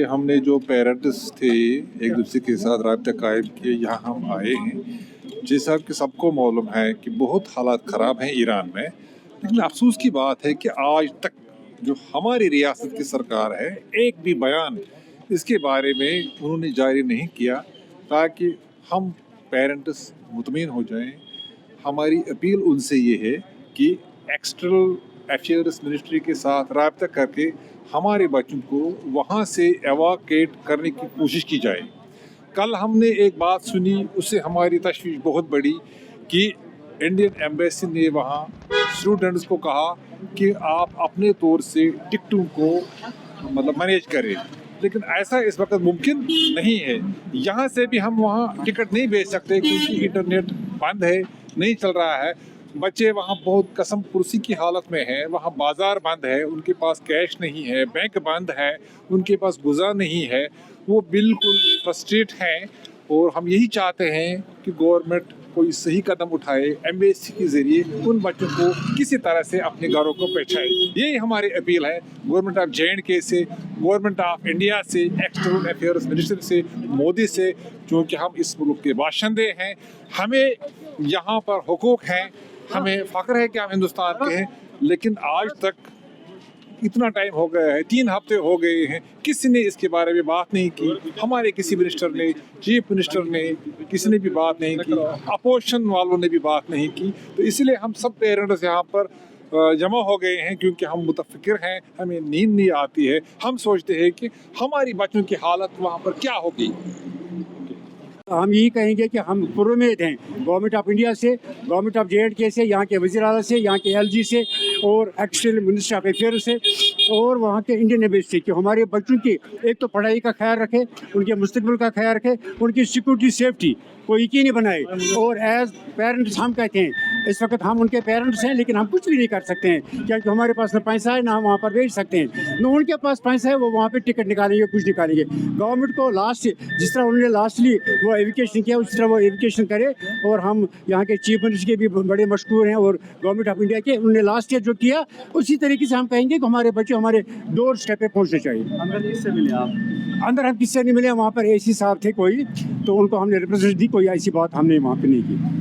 हमने जो पेरेंट्स थे एक दूसरे के साथ राब्ता कायम किए, यहाँ हम आए हैं। जैसा कि सबको मालूम है कि बहुत हालात ख़राब हैं ईरान में, लेकिन अफसोस की बात है कि आज तक जो हमारी रियासत की सरकार है एक भी बयान इसके बारे में उन्होंने जारी नहीं किया ताकि हम पेरेंट्स मुतमईन हो जाएं। हमारी अपील उनसे ये है कि एक्सटर्नल अफेयर्स मिनिस्ट्री के साथ राब्ता करके हमारे बच्चों को वहाँ से एवाकेट करने की कोशिश की जाए। कल हमने एक बात सुनी, उससे हमारी तशवीश बहुत बड़ी कि इंडियन एम्बेसी ने वहाँ स्टूडेंट्स को कहा कि आप अपने तौर से टिकटों को मैनेज करें, लेकिन ऐसा इस वक्त मुमकिन नहीं है। यहाँ से भी हम वहाँ टिकट नहीं भेज सकते क्योंकि इंटरनेट बंद है, नहीं चल रहा है। बच्चे वहाँ बहुत कसम पुरसी की हालत में हैं, वहाँ बाज़ार बंद है, उनके पास कैश नहीं है, बैंक बंद है, उनके पास गुज़ा नहीं है, वो बिल्कुल फ्रस्ट्रेट हैं। और हम यही चाहते हैं कि गवर्नमेंट कोई सही कदम उठाए, एम्बेसी के ज़रिए उन बच्चों को किसी तरह से अपने घरों को पहुँचाए। यही हमारी अपील है गवर्नमेंट ऑफ J&K से, गवर्नमेंट ऑफ इंडिया से, एक्सटर्नल अफेयर्स मिनिस्टर से, मोदी से, क्योंकि हम इस मुल्क के बाशिंदे हैं, हमें यहाँ पर हुकूक हैं, हमें फ़ख्र है कि हम हिंदुस्तान के हैं। लेकिन आज तक इतना टाइम हो गया है, 3 हफ्ते हो गए हैं, किसी ने इसके बारे में बात नहीं की। हमारे किसी मिनिस्टर ने, चीफ मिनिस्टर ने, किसी ने भी बात नहीं की, अपोजिशन वालों ने भी बात नहीं की। तो इसलिए हम सब पेरेंट्स यहाँ पर जमा हो गए हैं क्योंकि हम मुतफ़िक्र हैं, हमें नींद नहीं आती है। हम सोचते हैं कि हमारी बच्चों की हालत वहाँ पर क्या होगी। हम यही कहेंगे कि हम पुरुमेद हैं गवर्नमेंट ऑफ इंडिया से, गवर्नमेंट ऑफ J&K से, यहाँ के वज़ीर आला से, यहाँ के LG से और एक्सटर्नल मिनिस्टर ऑफ अफेयर्स से और वहाँ के इंडियन एम्बेसी से कि हमारे बच्चों की एक तो पढ़ाई का ख्याल रखें, उनके मुस्तकबिल का ख्याल रखें, उनकी सिक्योरिटी सेफ्टी को यकीनी बनाए। और एज पेरेंट्स हम कहते हैं इस वक्त हम उनके पेरेंट्स हैं, लेकिन हम कुछ भी नहीं कर सकते हैं क्योंकि हमारे पास ना पैसा है, ना हम वहाँ पर भेज सकते हैं, ना उनके पास पैसा है वो वहाँ पे टिकट निकालेंगे, कुछ निकालेंगे। गवर्नमेंट को लास्ट जिस तरह उन्होंने लास्टली वो एजुकेशन किया उस तरह वो एजुकेशन करे। और हम यहाँ के चीफ मिनिस्टर के भी बड़े मशहूर हैं और गवर्नमेंट ऑफ इंडिया के, उन्होंने लास्ट ईयर जो किया उसी तरीके से हम कहेंगे कि हमारे बच्चे हमारे डोर स्टेप पे पहुँचने चाहिए। अंदर किससे मिले आप? अंदर हम किससे नहीं मिले, वहाँ पर AC साहब थे कोई, तो उनको हमने रिप्रेजेंट दी, कोई ऐसी बात हमने वहाँ पे नहीं की।